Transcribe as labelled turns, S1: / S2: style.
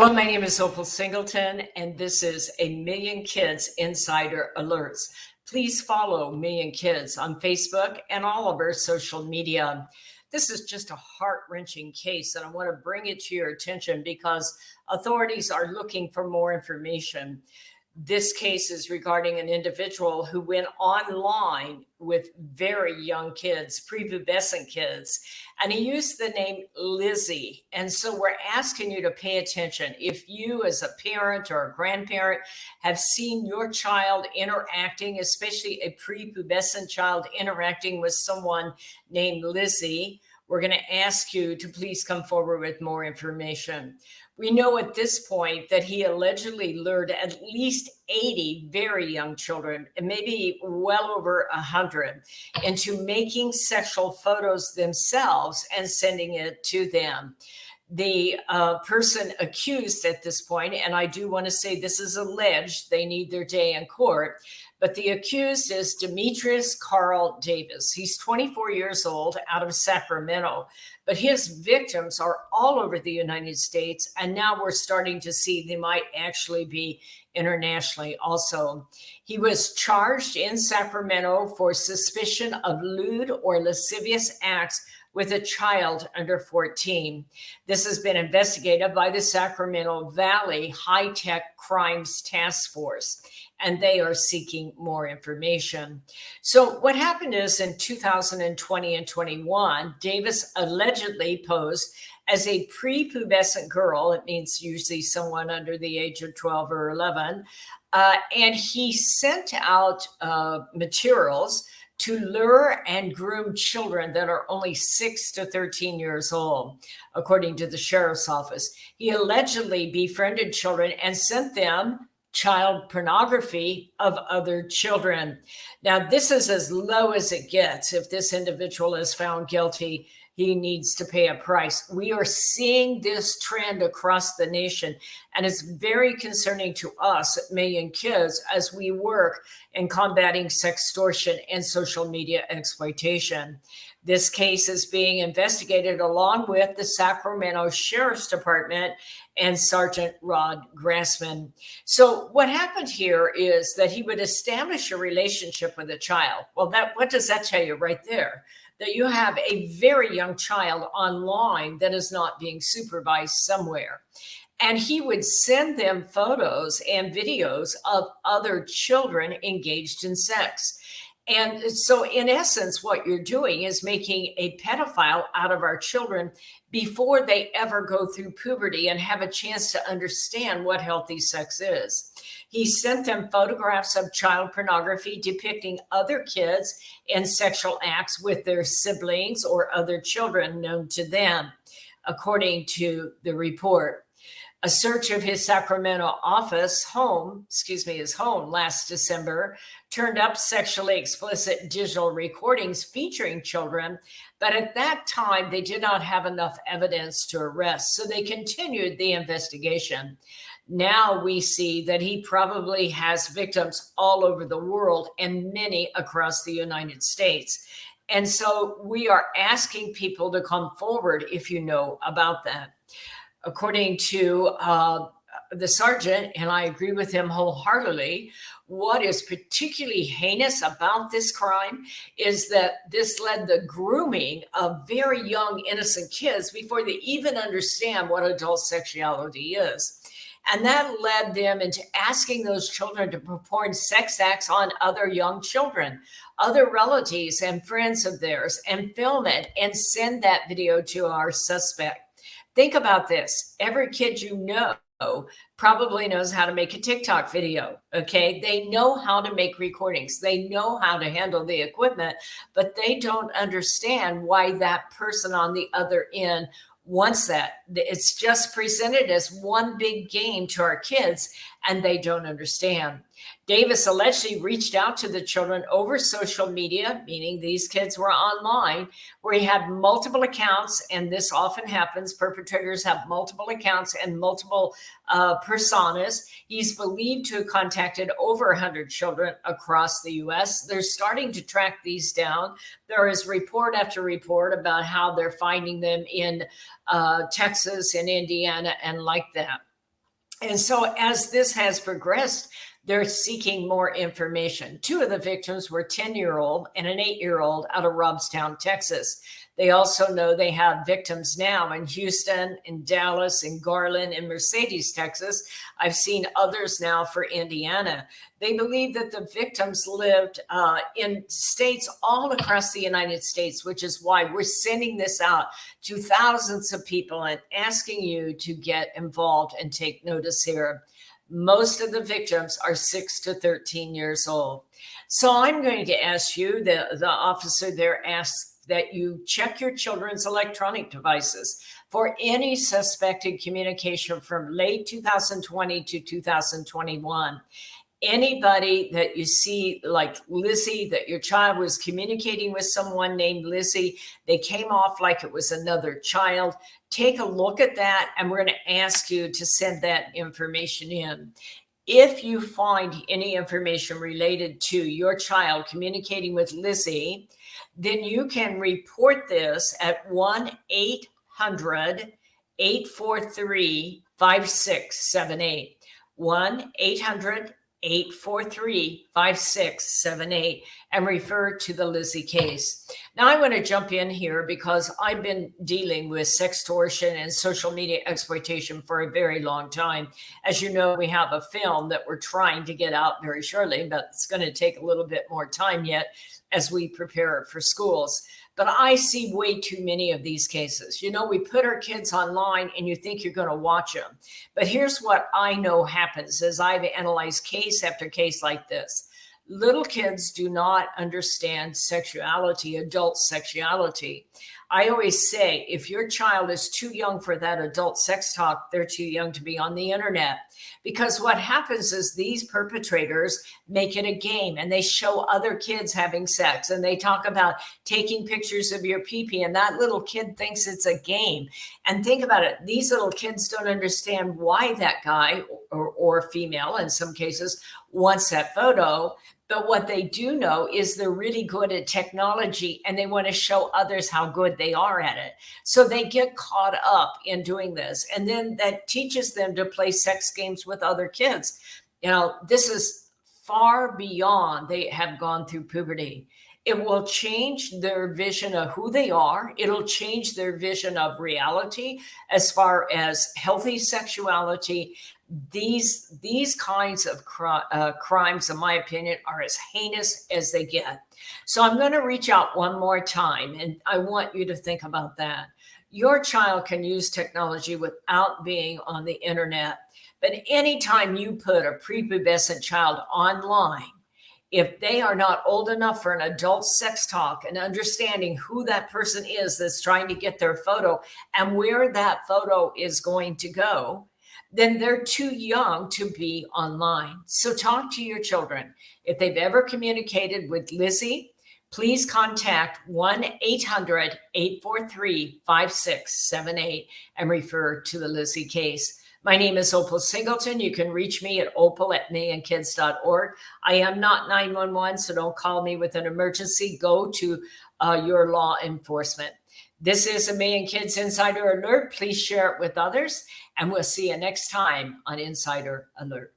S1: Hello, my name is Opal Singleton, and this is a Million Kids Insider Alerts. Please follow Million Kids on Facebook and all of our social media. This is just a heart-wrenching case, and I want to bring it to your attention because authorities are looking for more information. This case is regarding an individual who went online with very young kids, prepubescent kids, and he used the name Lizzy. And so we're asking you to pay attention. If you as a parent or a grandparent have seen your child interacting, especially a prepubescent child interacting with someone named Lizzy, we're going to ask you to please come forward with more information. We know at this point that he allegedly lured at least 80 very young children, and maybe well over 100, into making sexual photos themselves and sending it to them. The person accused at this point, and I do want to say this is alleged, they need their day in court, but the accused is Demetrius Carl Davis. He's 24 years old, out of Sacramento, but his victims are all over the United States, and now we're starting to see they might actually be internationally also. He was charged in Sacramento for suspicion of lewd or lascivious acts with a child under 14. This has been investigated by the Sacramento Valley High-Tech Crimes Task Force, and they are seeking more information. So what happened is in 2020 and 21, Davis allegedly posed as a prepubescent girl. It means usually someone under the age of 12 or 11. And he sent out materials to lure and groom children that are only 6 to 13 years old, according to the sheriff's office. He allegedly befriended children and sent them child pornography of other children. Now, this is as low as it gets. If this individual is found guilty, he needs to pay a price. We are seeing this trend across the nation, and it's very concerning to us at Million Kids as we work in combating sextortion and social media exploitation. This case is being investigated along with the Sacramento Sheriff's Department and Sergeant Rod Grassman. So what happened here is that he would establish a relationship with a child. Well, what does that tell you right there? That you have a very young child online that is not being supervised somewhere. And he would send them photos and videos of other children engaged in sex. And so in essence, what you're doing is making a pedophile out of our children before they ever go through puberty and have a chance to understand what healthy sex is. He sent them photographs of child pornography depicting other kids in sexual acts with their siblings or other children known to them, according to the report. A search of his Sacramento his home last December turned up sexually explicit digital recordings featuring children, but at that time they did not have enough evidence to arrest, so they continued the investigation. Now we see that he probably has victims all over the world and many across the United States. And so we are asking people to come forward if you know about that. According to the sergeant, and I agree with him wholeheartedly, what is particularly heinous about this crime is that this led the grooming of very young, innocent kids before they even understand what adult sexuality is. And that led them into asking those children to perform sex acts on other young children, other relatives and friends of theirs, and film it and send that video to our suspect. Think about this. Every kid you know probably knows how to make a TikTok video, okay? They know how to make recordings. They know how to handle the equipment, but they don't understand why that person on the other end wants that. It's just presented as one big game to our kids, and they don't understand. Davis allegedly reached out to the children over social media, meaning these kids were online, where he had multiple accounts, and this often happens. Perpetrators have multiple accounts and multiple personas. He's believed to have contacted over 100 children across the U.S. They're starting to track these down. There is report after report about how they're finding them in Texas and Indiana and like that. And so as this has progressed, they're seeking more information. Two of the victims were 10-year-old and an 8-year-old out of Robstown, Texas. They also know they have victims now in Houston, in Dallas, in Garland, in Mercedes, Texas. I've seen others now for Indiana. They believe that the victims lived in states all across the United States, which is why we're sending this out to thousands of people and asking you to get involved and take notice here. Most of the victims are 6 to 13 years old. So I'm going to ask you, the officer there asks that you check your children's electronic devices for any suspected communication from late 2020 to 2021. Anybody that you see, like Lizzy, that your child was communicating with someone named Lizzy, they came off like it was another child. Take a look at that, and we're going to ask you to send that information in. If you find any information related to your child communicating with Lizzy, then you can report this at 1-800-843-5678. 1-800-843-5678 and refer to the Lizzy case. Now I want to jump in here because I've been dealing with sextortion and social media exploitation for a very long time. As you know, we have a film that we're trying to get out very shortly, but it's going to take a little bit more time yet as we prepare for schools. But I see way too many of these cases. You know, we put our kids online and you think you're going to watch them. But here's what I know happens as I've analyzed case after case like this. Little kids do not understand sexuality, adult sexuality. I always say, if your child is too young for that adult sex talk, they're too young to be on the internet. Because what happens is these perpetrators make it a game and they show other kids having sex and they talk about taking pictures of your pee-pee, and that little kid thinks it's a game. And think about it. These little kids don't understand why that guy or female in some cases wants that photo. But what they do know is they're really good at technology and they want to show others how good they are at it. So they get caught up in doing this. And then that teaches them to play sex games with other kids. You know, this is far beyond they have gone through puberty. It will change their vision of who they are. It'll change their vision of reality as far as healthy sexuality. These kinds of crimes, in my opinion, are as heinous as they get. So I'm going to reach out one more time, and I want you to think about that. Your child can use technology without being on the internet, but anytime you put a prepubescent child online, if they are not old enough for an adult sex talk and understanding who that person is that's trying to get their photo and where that photo is going to go, then they're too young to be online. So talk to your children. If they've ever communicated with Lizzy, please contact 1-800-843-5678 and refer to the Lizzy case. My name is Opal Singleton. You can reach me at opal@milliankids.org. I am not 911, so don't call me with an emergency. Go to your law enforcement. This is a Million Kids Insider Alert. Please share it with others, and we'll see you next time on Insider Alert.